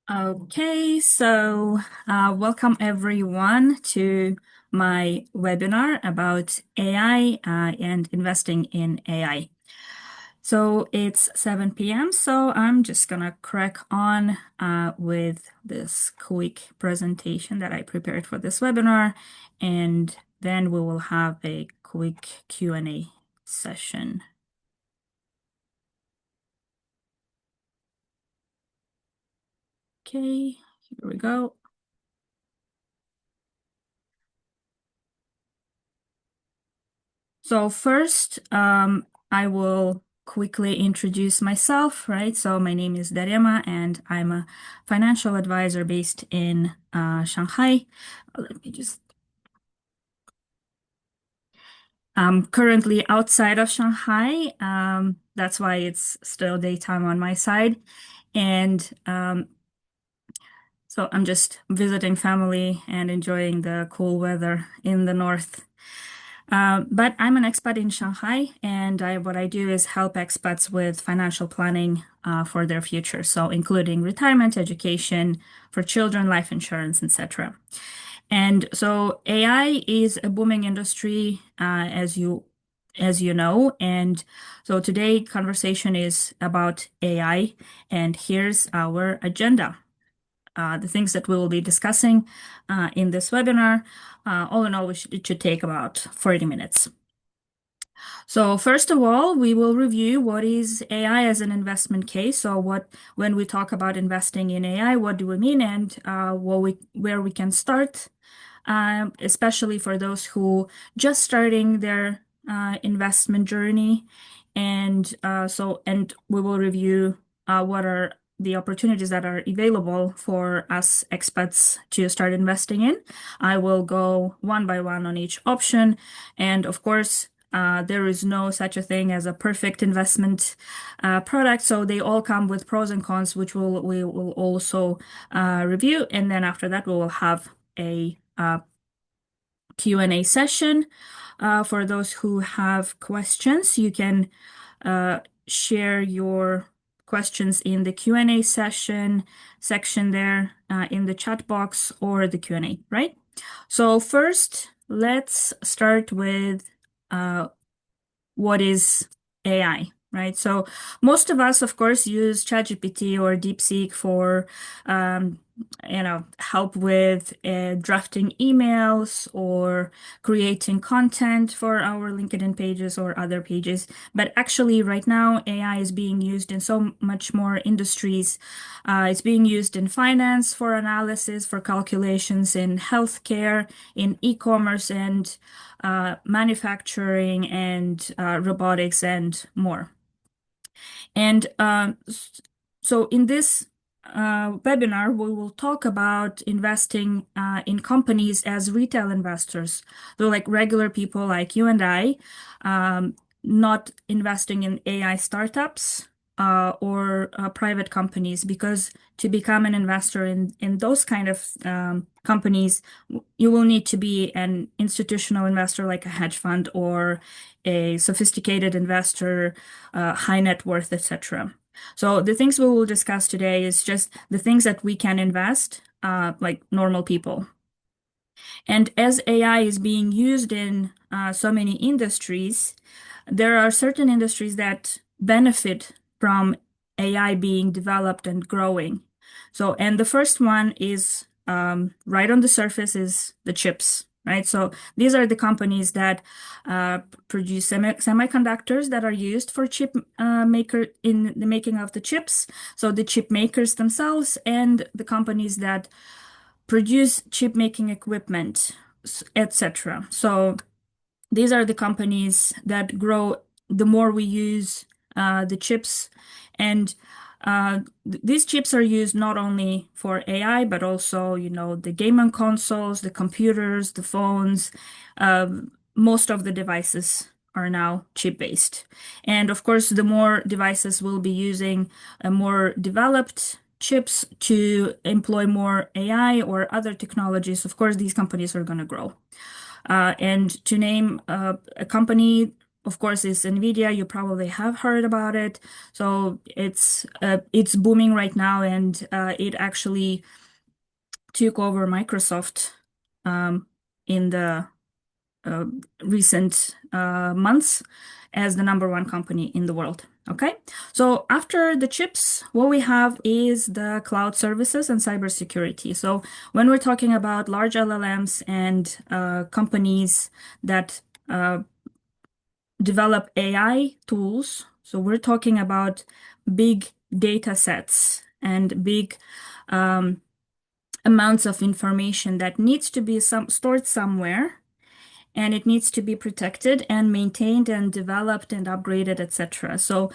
Okay, so welcome everyone to my webinar about AI and investing in AI. So it's 7 p.m., so I'm just gonna crack on with this quick presentation that I prepared for this webinar, and then we will have a quick Q&A session. Okay, here we go. So first, I will quickly introduce myself, right? So my name is Darema, and I'm a financial advisor based in Shanghai. Let me just. I'm currently outside of Shanghai. That's why it's still daytime on my side. And so I'm just visiting family and enjoying the cool weather in the north. But I'm an expat in Shanghai, and what I do is help expats with financial planning for their future, so including retirement, education for children, life insurance, etc. And so AI is a booming industry, as you know, and so today conversation is about AI, and here's our agenda. The things that we will be discussing in this webinar. All in all, it should take about 40 minutes. So first of all, we will review what is AI as an investment case. So when we talk about investing in AI, what do we mean, and where we can start, especially for those who just starting their investment journey. And we will review what are the opportunities that are available for us expats to start investing in. I will go one by one on each option, and of course, there is no such a thing as a perfect investment product. So they all come with pros and cons, which we will also review. And then after that, we will have a Q&A session. For those who have questions, you can share your questions in the Q&A section there in the chat box or the Q&A, right? So first, let's start with what is AI, right? So most of us, of course, use ChatGPT or DeepSeek for, help with drafting emails or creating content for our LinkedIn pages or other pages. But actually, right now, AI is being used in so much more industries. It's being used in finance for analysis, for calculations, in healthcare, in e-commerce, and manufacturing, and robotics, and more. And so in this webinar, we will talk about investing in companies as retail investors. So like regular people like you and I, not investing in AI startups or private companies, because to become an investor in those kind of companies, you will need to be an institutional investor like a hedge fund or a sophisticated investor, high net worth, etc. So the things we will discuss today is just the things that we can invest like normal people. And as AI is being used in so many industries, there are certain industries that benefit from AI being developed and growing. So, and the first one is right on the surface is the chips, right? So these are the companies that produce semiconductors that are used for chip maker in the making of the chips. So the chip makers themselves and the companies that produce chip making equipment, etc. So these are the companies that grow the more we use the chips. And these chips are used not only for AI, but also, the gaming consoles, the computers, the phones. Most of the devices are now chip-based. And of course, the more devices will be using a more developed chips to employ more AI or other technologies, of course, these companies are going to grow. And to name a company of course, is NVIDIA. You probably have heard about it. So it's booming right now, and it actually took over Microsoft in the uh, recent months as the number one company in the world. Okay, so after the chips, what we have is the cloud services and cybersecurity. So when we're talking about large LLMs and companies that develop AI tools, so we're talking about big data sets and big amounts of information that needs to be stored somewhere, and it needs to be protected and maintained and developed and upgraded, etc. So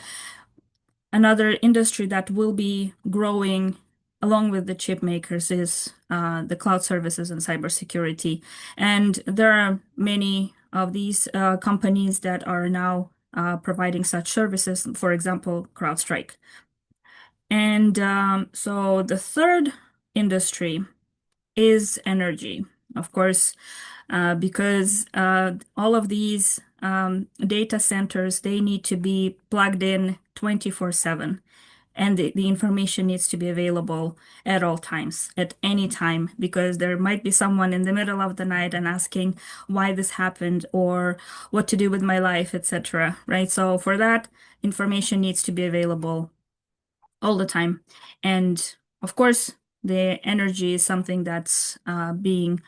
another industry that will be growing along with the chip makers is the cloud services and cybersecurity. And there are many of these companies that are now providing such services, for example, CrowdStrike. And so the third industry is energy, of course, because all of these data centers, they need to be plugged in 24/7. And the information needs to be available at all times, at any time, because there might be someone in the middle of the night and asking why this happened or what to do with my life, etc. Right? So for that, information needs to be available all the time. And of course, the energy is something that's being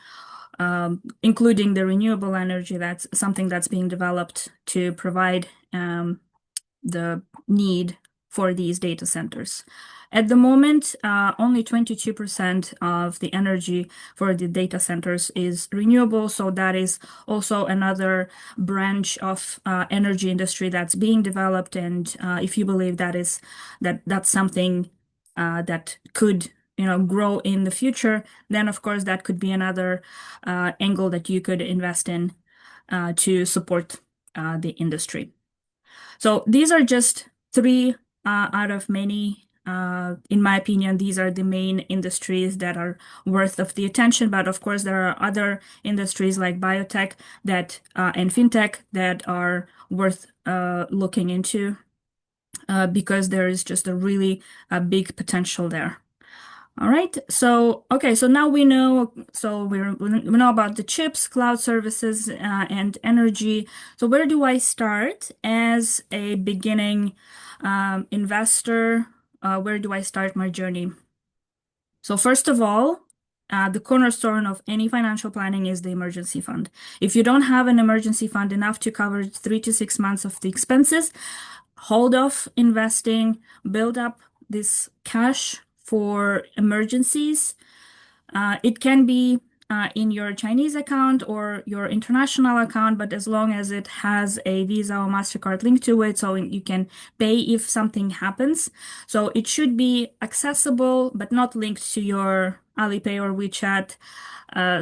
including the renewable energy, that's something that's being developed to provide the need for these data centers. At the moment, only 22% of the energy for the data centers is renewable. So that is also another branch of energy industry that's being developed. And if you believe that's something that could grow in the future, then of course that could be another angle that you could invest in to support the industry. So these are just three out of many. In my opinion, these are the main industries that are worth of the attention. But of course, there are other industries like biotech that and fintech that are worth looking into because there is just a really big potential there. All right. So, okay. So now we know, we know about the chips, cloud services, and energy. So where do I start as a beginning investor? Where do I start my journey? So first of all, the cornerstone of any financial planning is the emergency fund. If you don't have an emergency fund enough to cover 3 to 6 months of the expenses, hold off investing, build up this cash for emergencies. It can be in your Chinese account or your international account, but as long as it has a Visa or MasterCard link to it, so you can pay if something happens. So it should be accessible, but not linked to your Alipay or WeChat,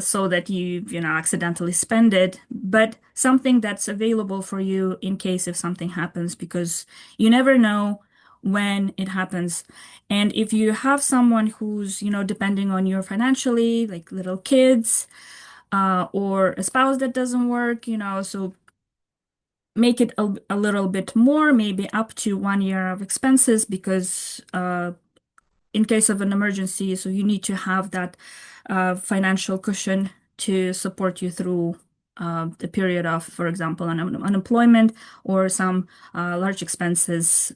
so that you accidentally spend it, but something that's available for you in case if something happens, because you never know when it happens. And if you have someone who's, depending on you financially, like little kids, or a spouse that doesn't work, so make it a little bit more, maybe up to 1 year of expenses, because in case of an emergency, so you need to have that financial cushion to support you through the period of, for example, unemployment or some large expenses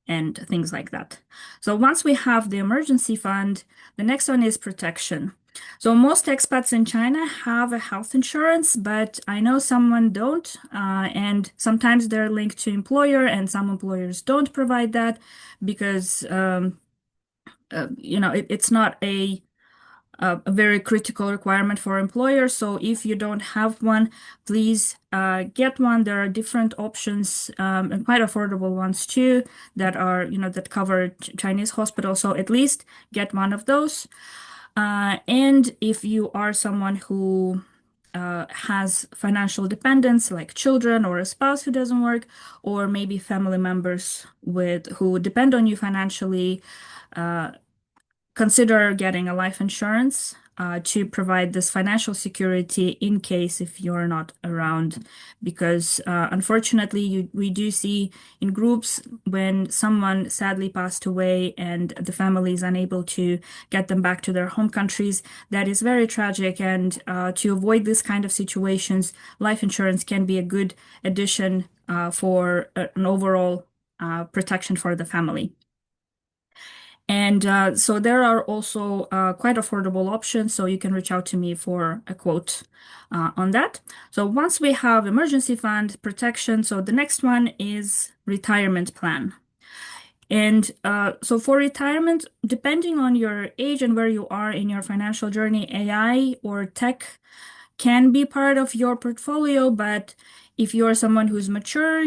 and things like that. So once we have the emergency fund, the next one is protection. So most expats in China have a health insurance, but I know someone don't, and sometimes they're linked to employer, and some employers don't provide that because it's not a very critical requirement for employers. So if you don't have one, please get one. There are different options and quite affordable ones too that are, that cover Chinese hospitals. So at least get one of those. And if you are someone who has financial dependents like children or a spouse who doesn't work, or maybe family members who depend on you financially, consider getting a life insurance. to provide this financial security in case if you're not around. Because unfortunately, we do see in groups when someone sadly passed away and the family is unable to get them back to their home countries, that is very tragic. And to avoid this kind of situations, life insurance can be a good addition for an overall protection for the family. And so there are also quite affordable options, so you can reach out to me for a quote on that. So once we have emergency fund protection, so the next one is retirement plan. And so for retirement, depending on your age and where you are in your financial journey, AI or tech can be part of your portfolio, but if you're someone who's mature,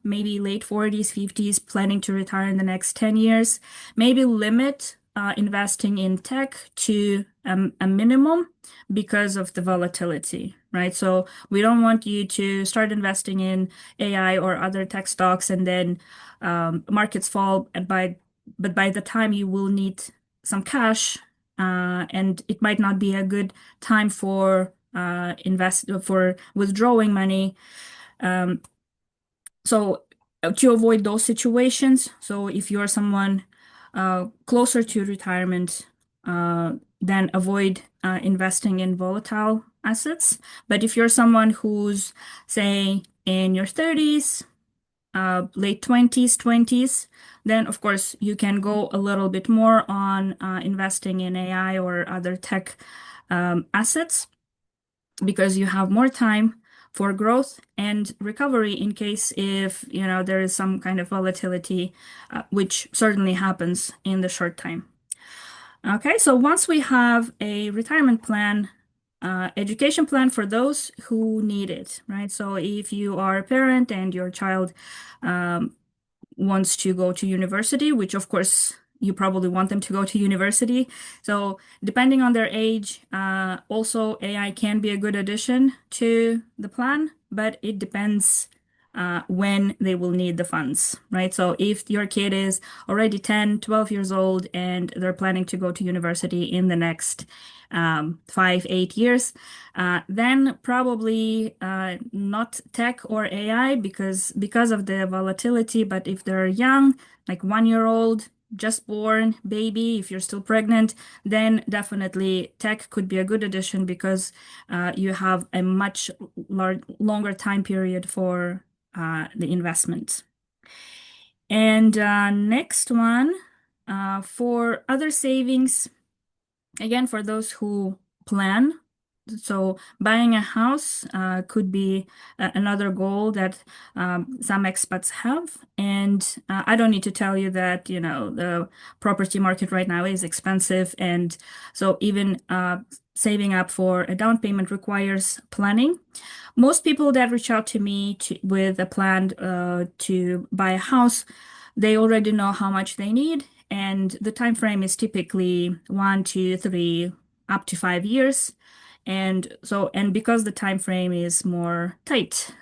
maybe late 40s, 50s, planning to retire in the next 10 years, maybe limit investing in tech to a minimum because of the volatility, right? So we don't want you to start investing in AI or other tech stocks and then markets fall, but by the time you will need some cash, and it might not be a good time for withdrawing money. So to avoid those situations, so if you're someone closer to retirement, then avoid investing in volatile assets. But if you're someone who's, say, in your 30s, late 20s, then of course you can go a little bit more on investing in AI or other tech assets because you have more time for growth and recovery in case if there is some kind of volatility, which certainly happens in the short time. Okay, so once we have a retirement plan, education plan for those who need it, right? So if you are a parent and your child wants to go to university, which of course you probably want them to go to university. So depending on their age, also AI can be a good addition to the plan, but it depends when they will need the funds, right? So if your kid is already 10, 12 years old and they're planning to go to university in the next 5, 8 years, then probably not tech or AI because of the volatility. But if they're young, like 1 year old, just born baby, if you're still pregnant, then definitely tech could be a good addition because you have a much longer time period for the investment. And next one, for other savings, again, for those who plan. So buying a house could be another goal that some expats have. And I don't need to tell you that, the property market right now is expensive. And so even saving up for a down payment requires planning. Most people that reach out to me with a plan to buy a house, they already know how much they need, and the time frame is typically 1, 2, 3, up to 5 years. And because the time frame is more tight,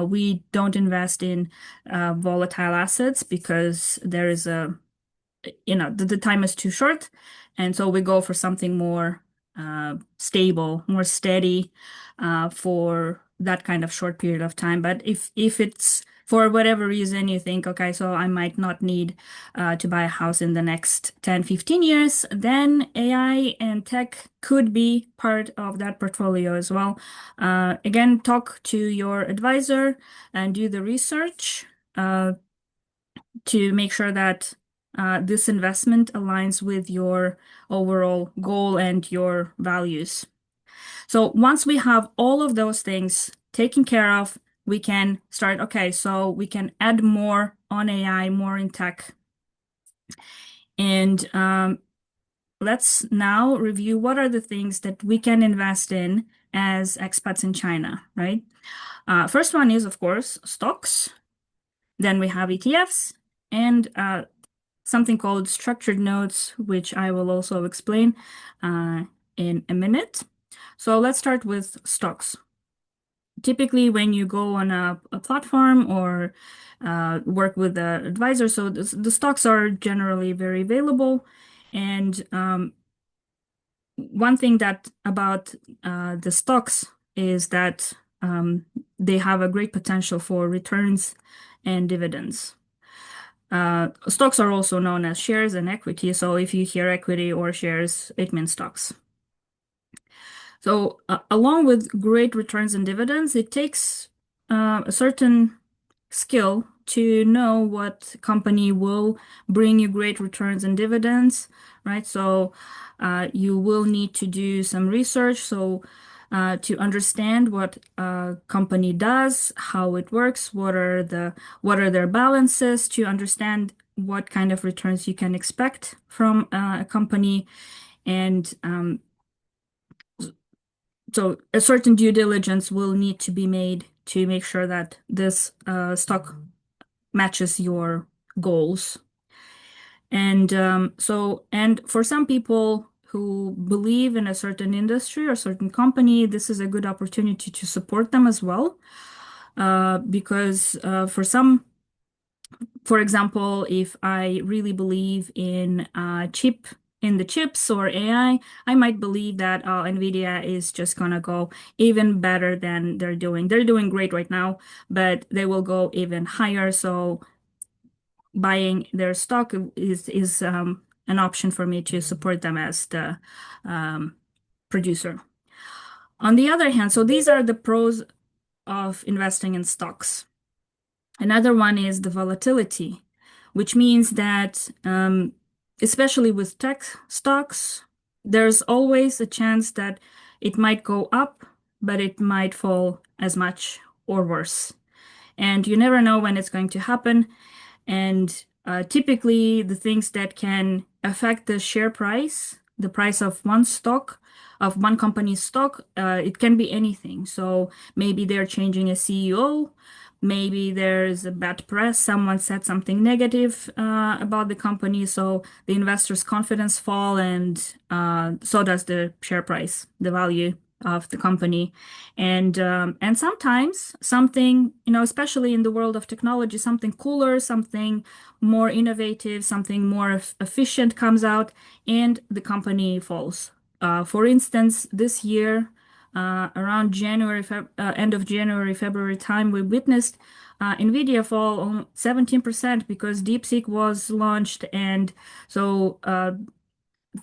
we don't invest in volatile assets because there is the time is too short, and so we go for something more stable, more steady for that kind of short period of time. But if it's for whatever reason you think, okay, so I might not need to buy a house in the next 10, 15 years, then AI and tech could be part of that portfolio as well. Again, talk to your advisor and do the research to make sure that this investment aligns with your overall goal and your values. So once we have all of those things taken care of, we can start, okay, so we can add more on AI, more in tech. And let's now review what are the things that we can invest in as expats in China, right? First one is, of course, stocks. Then we have ETFs and something called structured notes, which I will also explain in a minute. So let's start with stocks. Typically, when you go on a platform or work with an advisor, so the stocks are generally very available, and one thing that about the stocks is that they have a great potential for returns and dividends. Stocks are also known as shares and equity. So if you hear equity or shares, it means stocks. So along with great returns and dividends, it takes a certain skill to know what company will bring you great returns and dividends, right? So you will need to do some research. So to understand what a company does, how it works, what are their balances, to understand what kind of returns you can expect from a company, and so a certain due diligence will need to be made to make sure that this stock matches your goals. And and for some people who believe in a certain industry or certain company, this is a good opportunity to support them as well. Because for example, if I really believe in in the chips or AI, I might believe that NVIDIA is just gonna go even better than they're doing. They're doing great right now, but they will go even higher. So buying their stock is an option for me to support them as the um, producer. On the other hand, so these are the pros of investing in stocks. Another one is the volatility, which means that especially with tech stocks, there's always a chance that it might go up, but it might fall as much or worse. And you never know when it's going to happen. And typically, the things that can affect the share price, the price of one stock, of one company's stock, it can be anything. So maybe they're changing a CEO, maybe there's a bad press, someone said something negative about the company, so the investors' confidence fall, and so does the share price, the value of the company. And sometimes something, especially in the world of technology, something cooler, something more innovative, something more efficient comes out, and the company falls. For instance, this year, around end of January, February time, we witnessed NVIDIA fall on 17% because DeepSeek was launched. And so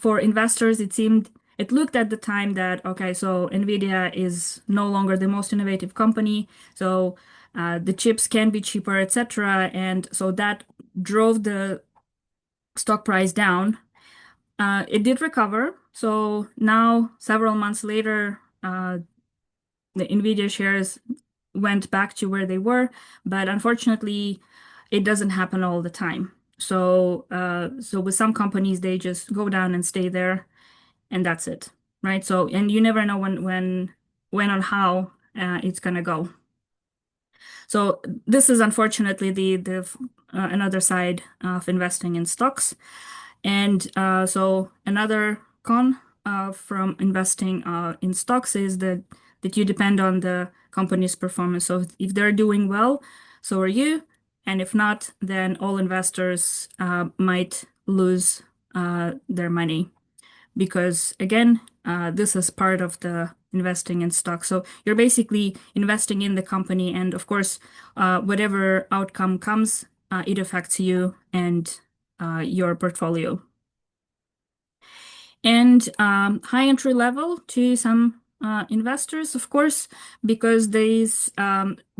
for investors, it looked at the time that, okay, so NVIDIA is no longer the most innovative company. So the chips can be cheaper, etc. And so that drove the stock price down. It did recover. So now, several months later, the NVIDIA shares went back to where they were, but unfortunately, it doesn't happen all the time. So with some companies, they just go down and stay there, and that's it, right? So, and you never know when or how it's gonna go. So this is unfortunately the another side of investing in stocks. And so another con from investing in stocks is that you depend on the company's performance. So if they're doing well, so are you. And if not, then all investors might lose their money because, again, this is part of the investing in stocks. So you're basically investing in the company, and of course, whatever outcome comes, it affects you and your portfolio. And high entry level to some investors, of course, because there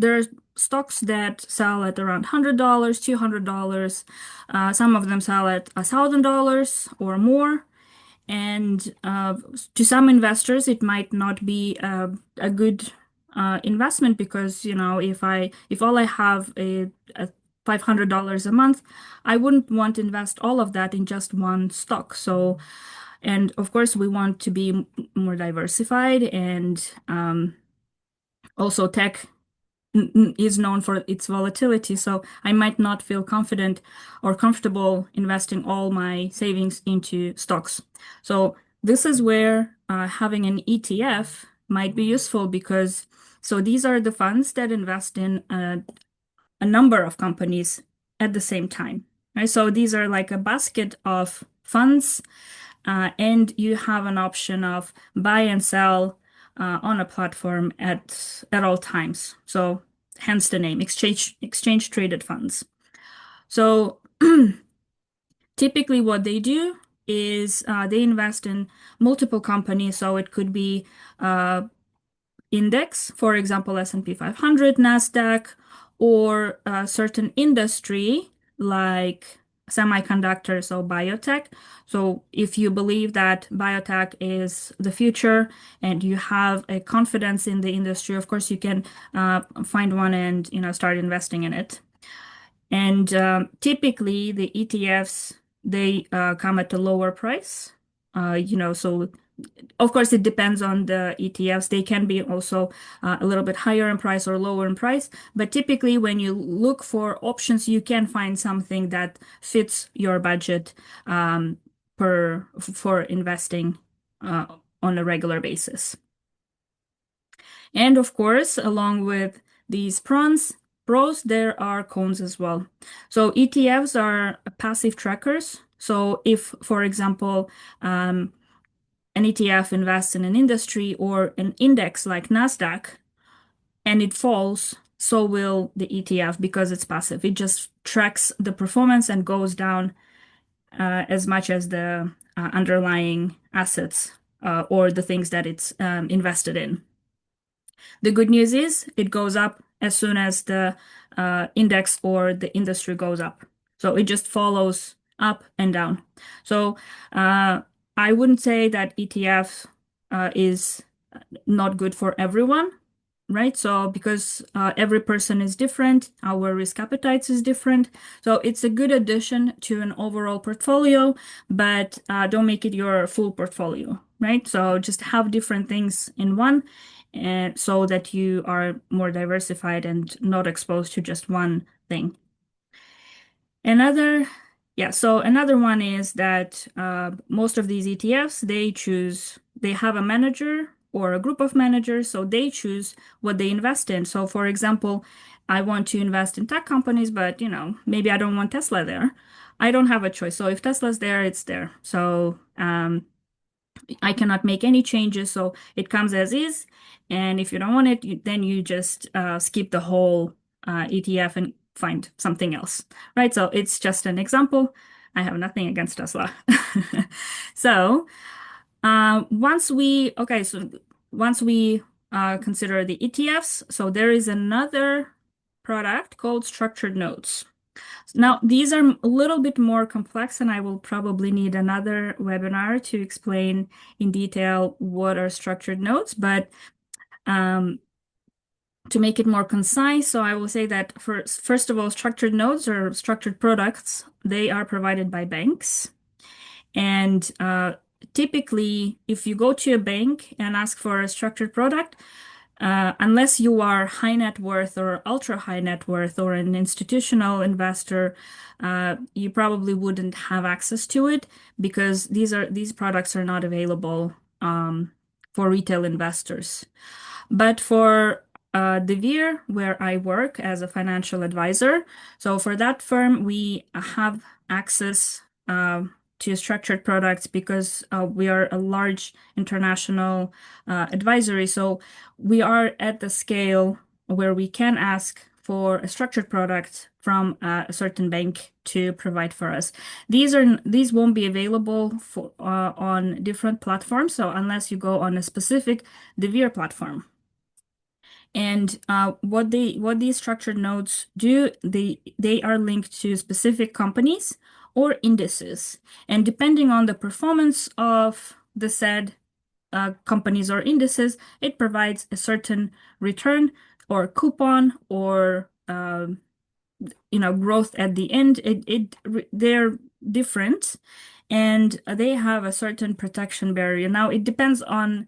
are stocks that sell at around $100, $200. Some of them sell at $1,000 or more. And to some investors, it might not be a good investment because, if all I have a $500 a month, I wouldn't want to invest all of that in just one stock. So, and of course, we want to be more diversified, and also tech is known for its volatility, so I might not feel confident or comfortable investing all my savings into stocks. So this is where having an ETF might be useful because so these are the funds that invest in a number of companies at the same time, right? So these are like a basket of funds and you have an option of buy and sell on a platform at all times. So hence the name, exchange traded funds. So typically what they do is they invest in multiple companies. So it could be index, for example, S&P 500, NASDAQ, or a certain industry like semiconductors or biotech. So if you believe that biotech is the future and you have a confidence in the industry, of course you can find one and start investing in it. And typically the ETFs they come at a lower price. So of course, it depends on the ETFs. They can be also a little bit higher in price or lower in price. But typically, when you look for options, you can find something that fits your budget for investing uh, on a regular basis. And of course, along with these pros, there are cons as well. So ETFs are passive trackers. So if, for example, an ETF invests in an industry or an index like NASDAQ and it falls, so will the ETF because it's passive. It just tracks the performance and goes down as much as the underlying assets or the things that it's invested in. The good news is it goes up as soon as the index or the industry goes up. So it just follows up and down. So I wouldn't say that ETF is not good for everyone, right? So because every person is different, our risk appetite is different. So it's a good addition to an overall portfolio, but don't make it your full portfolio, right? So just have different things in one, and so that you are more diversified and not exposed to just one thing. So another one is that most of these ETFs, they have a manager or a group of managers, so they choose what they invest in. So for example, I want to invest in tech companies, but maybe I don't want Tesla there. I don't have a choice. So if Tesla's there, it's there. So I cannot make any changes, so it comes as is. And if you don't want it, then you just skip the whole ETF and find something else, right? So it's just an example. I have nothing against Tesla. So once we consider the ETFs, so there is another product called structured notes. Now, these are a little bit more complex, and I will probably need another webinar to explain in detail what are structured notes. But to make it more concise, so I will say that first of all, structured notes or structured products, they are provided by banks. And typically, if you go to a bank and ask for a structured product, unless you are high net worth or ultra high net worth or an institutional investor, you probably wouldn't have access to it because these products are not available for retail investors. But for DeVere, where I work as a financial advisor, so for that firm, we have access to structured products because we are a large international advisory. So we are at the scale where we can ask for a structured product from a certain bank to provide for us. These won't be available for on different platforms. So unless you go on a specific DeVere platform. And what these structured notes do, they are linked to specific companies or indices. And depending on the performance of the said companies or indices, it provides a certain return or coupon or growth at the end. They're different and they have a certain protection barrier. Now it depends on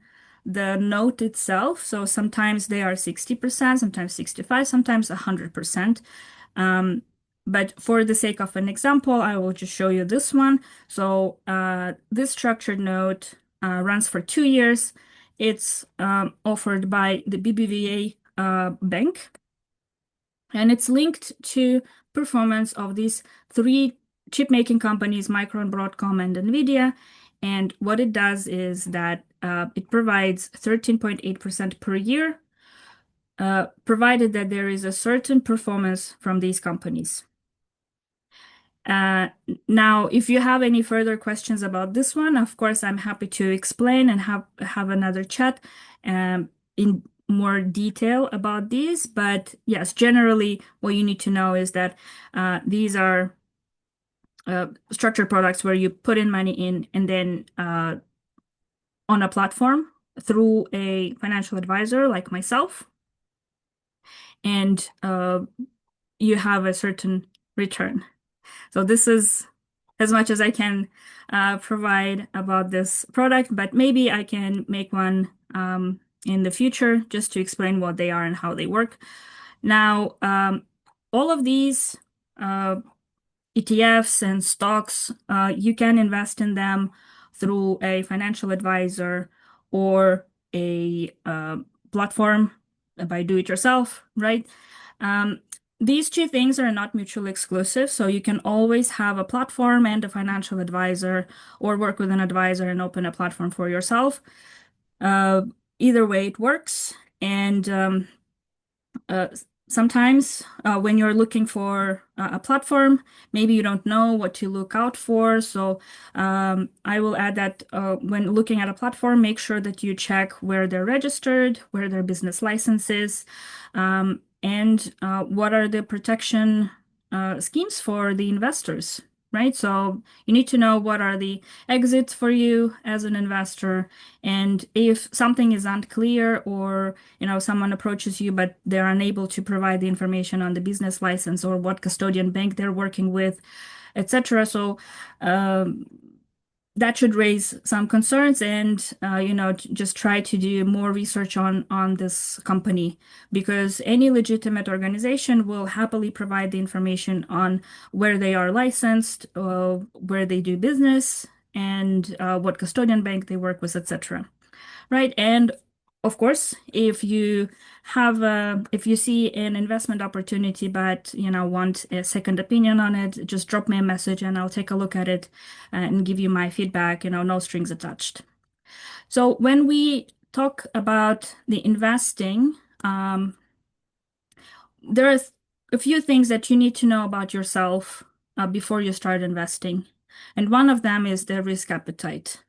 the note itself. So sometimes they are 60%, sometimes 65, sometimes 100%. But for the sake of an example, I will just show you this one. So this structured note runs for 2 years. It's offered by the BBVA bank, and it's linked to performance of these three chip making companies, Micron, Broadcom, and NVIDIA. And what it does is that it provides 13.8% per year, provided that there is a certain performance from these companies. Uh, Now, if you have any further questions about this one, of course, I'm happy to explain and have another chat in more detail about these. But yes, generally, what you need to know is that these are structured products where you put in money in and then on a platform through a financial advisor like myself, and you have a certain return. So this is as much as I can provide about this product, but maybe I can make one in the future just to explain what they are and how they work. Now, all of these ETFs and stocks, you can invest in them through a financial advisor or a platform by do-it-yourself, right? Um, these two things are not mutually exclusive, so you can always have a platform and a financial advisor, or work with an advisor and open a platform for yourself. Uh, Either way, it works. And uh, sometimes when you're looking for a platform, maybe you don't know what to look out for. So I will add that when looking at a platform, make sure that you check where they're registered, where their business license is, and what are the protection schemes for the investors. Right. So you need to know what are the exits for you as an investor. And if something is unclear, or someone approaches you but they're unable to provide the information on the business license or what custodian bank they're working with, etc. So that should raise some concerns, and just try to do more research on this company, because any legitimate organization will happily provide the information on where they are licensed, where they do business, and what custodian bank they work with, etc. Right. And of course, if you see an investment opportunity, but want a second opinion on it, just drop me a message and I'll take a look at it and give you my feedback, no strings attached. So when we talk about the investing, there are a few things that you need to know about yourself before you start investing. And one of them is the risk appetite.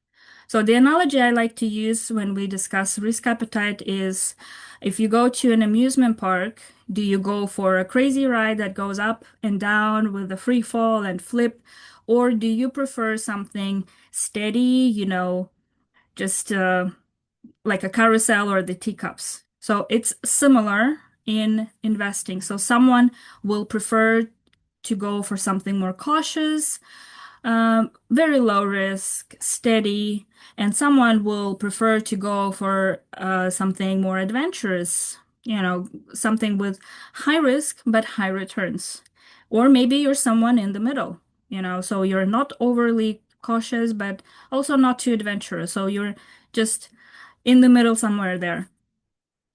So the analogy I like to use when we discuss risk appetite is, if you go to an amusement park, do you go for a crazy ride that goes up and down with a free fall and flip, or do you prefer something steady, just like a carousel or the teacups? So it's similar in investing. So someone will prefer to go for something more cautious, very low risk, steady, and someone will prefer to go for something more adventurous, something with high risk but high returns. Or maybe you're someone in the middle, so you're not overly cautious, but also not too adventurous. So you're just in the middle somewhere there.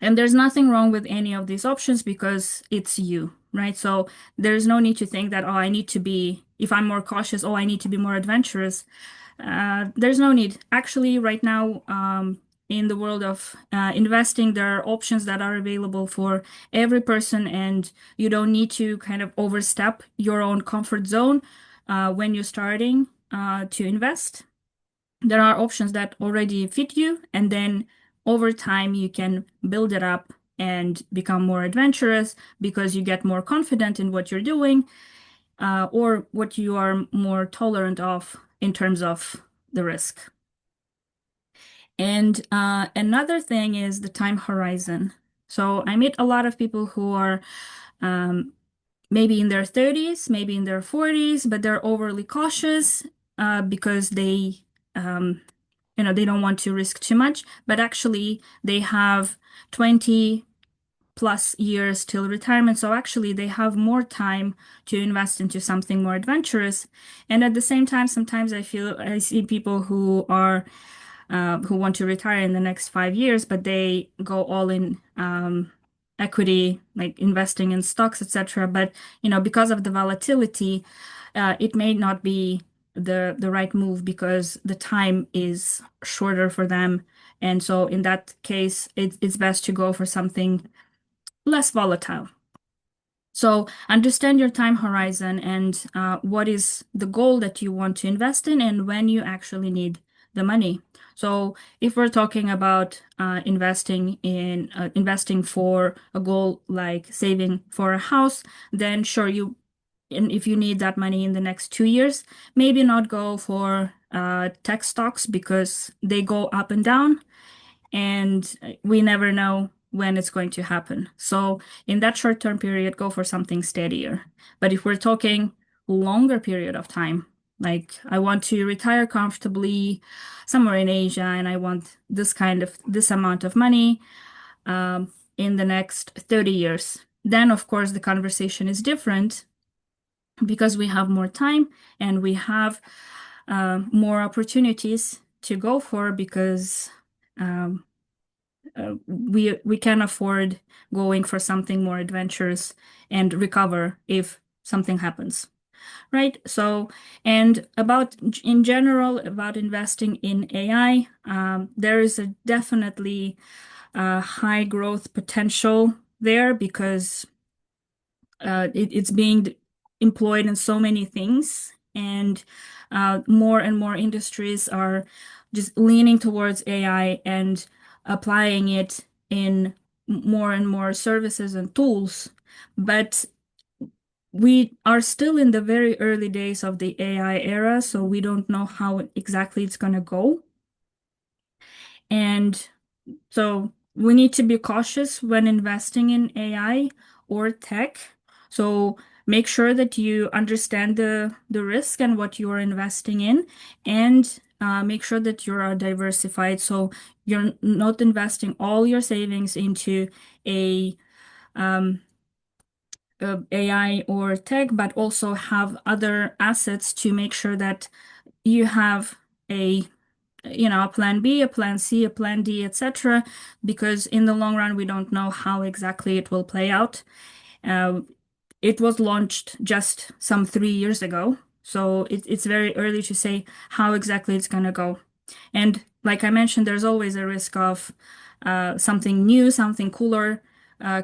And there's nothing wrong with any of these options because it's you, right? So there's no need to think that, oh, I need to be, if I'm more cautious, oh, I need to be more adventurous. There's no need. Actually, right now, in the world of investing, there are options that are available for every person, and you don't need to kind of overstep your own comfort zone when you're starting to invest. There are options that already fit you, and then over time you can build it up and become more adventurous because you get more confident in what you're doing, or what you are more tolerant of in terms of the risk. And another thing is the time horizon. So I meet a lot of people who are um, maybe in their 30s, maybe in their 40s, but they're overly cautious because um, they don't want to risk too much, but actually they have 20 plus years till retirement. So actually they have more time to invest into something more adventurous. And at the same time, sometimes I see people who want to retire in the next 5 years, but they go all in equity, like investing in stocks, etc. But because of the volatility, it may not be the right move because the time is shorter for them. And so in that case, it's best to go for something less volatile. So understand your time horizon and what is the goal that you want to invest in and when you actually need the money. So if we're talking about investing for a goal like saving for a house, then sure and if you need that money in the next 2 years, maybe not go for tech stocks because they go up and down and we never know when it's going to happen. So in that short-term period, go for something steadier. But if we're talking longer period of time, like I want to retire comfortably somewhere in Asia and I want this amount of money in the next 30 years, then of course the conversation is different because we have more time and we have more opportunities to go for because um, we can afford going for something more adventurous and recover if something happens, right? So, and about in general about investing in AI, there is a definitely high growth potential there because it's being employed in so many things, and more and more industries are just leaning towards AI and applying it in more and more services and tools. But we are still in the very early days of the AI era, so we don't know how exactly it's going to go. And so we need to be cautious when investing in AI or tech. So make sure that you understand the risk and what you are investing in, and make sure that you are diversified. So you're not investing all your savings into a AI or tech, but also have other assets to make sure that you have a a plan B, a plan C, a plan D, etc. Because in the long run, we don't know how exactly it will play out. Uh, it was launched just some 3 years ago, so it's very early to say how exactly it's going to go. And like I mentioned, there's always a risk of something new, something cooler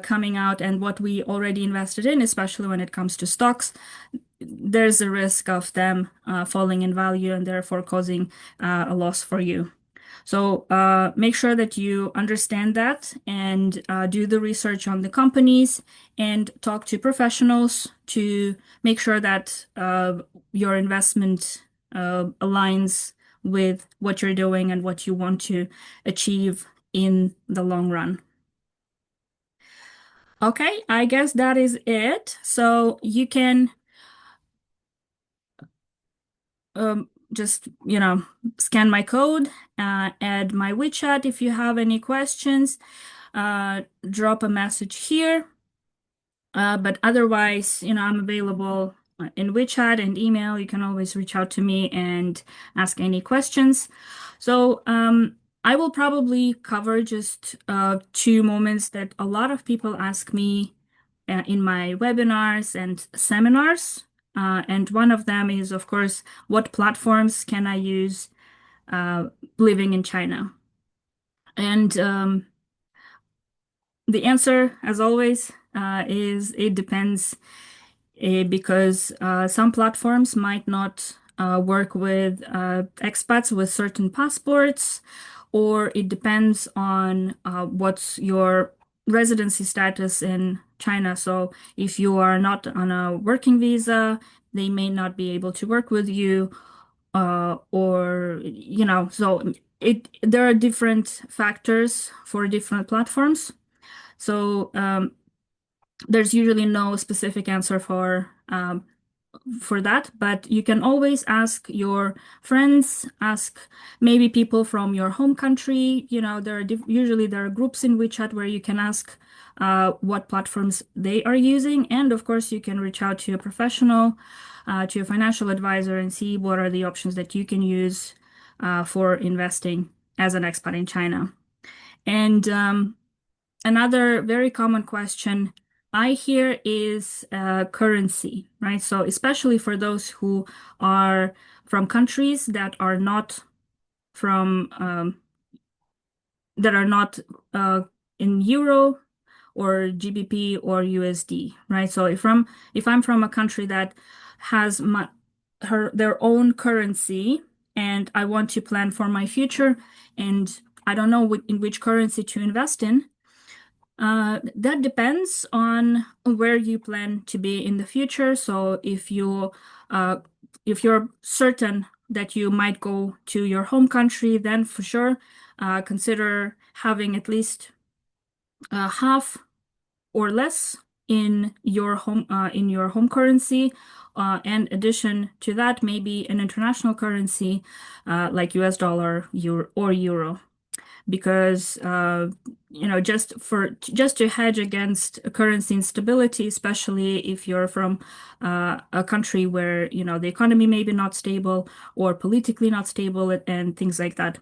coming out, and what we already invested in, especially when it comes to stocks, there's a risk of them falling in value and therefore causing a loss for you. So make sure that you understand that and do the research on the companies and talk to professionals to make sure that your investment aligns with what you're doing and what you want to achieve in the long run. Okay, I guess that is it. So you can just, scan my code, add my WeChat if you have any questions, drop a message here. But otherwise, I'm available in WeChat and email. You can always reach out to me and ask any questions. So, I will probably cover just two moments that a lot of people ask me in my webinars and seminars. And one of them is, of course, what platforms can I use living in China? And the answer, as always, is it depends because some platforms might not work with expats with certain passports, or it depends on what's your residency status in China. So if you are not on a working visa, they may not be able to work with you, or so there are different factors for different platforms. So there's usually no specific answer for that, but you can always ask your friends, ask maybe people from your home country. Usually there are groups in WeChat where you can ask what platforms they are using, and of course you can reach out to a professional, to a financial advisor, and see what are the options that you can use for investing as an expat in China. And another very common question I hear is currency, right? So especially for those who are from countries from that are not in euro or GBP or USD, right? So if I'm from a country that has their own currency and I want to plan for my future and I don't know in which currency to invest in, that depends on where you plan to be in the future. So uh, if you're certain that you might go to your home country, then for sure, consider having at least half or less in your home currency. And addition to that, maybe an international currency like US dollar, euro, because just to hedge against currency instability, especially if you're from a country where the economy may be not stable or politically not stable and things like that.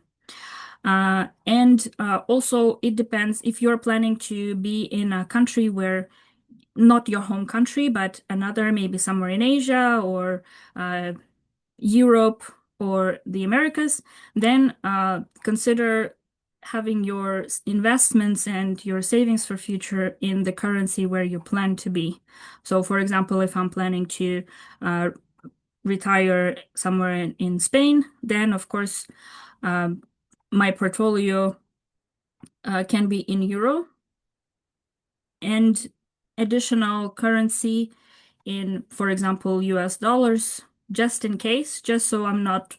And also, it depends if you're planning to be in a country where not your home country, but another, maybe somewhere in Asia or uh, Europe or the Americas, then consider having your investments and your savings for future in the currency where you plan to be. So, for example, if I'm planning to uh, retire somewhere in Spain, then of course um, my portfolio can be in euro and additional currency in, for example, US dollars, just in case, just so I'm not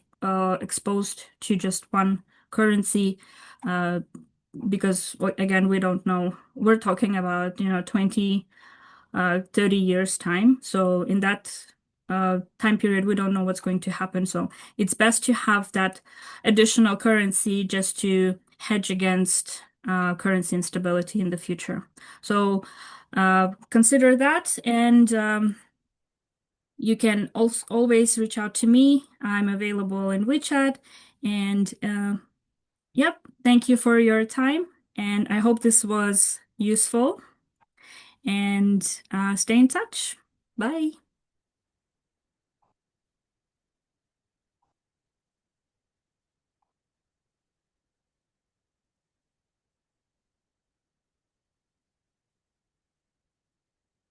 exposed to just one currency, uh, because again, we don't know. We're talking about, 20, 30 years time. So in that time period, we don't know what's going to happen. So it's best to have that additional currency just to hedge against currency instability in the future. So consider that, and you can also always reach out to me. I'm available in WeChat. And yep, thank you for your time. And I hope this was useful. And stay in touch. Bye.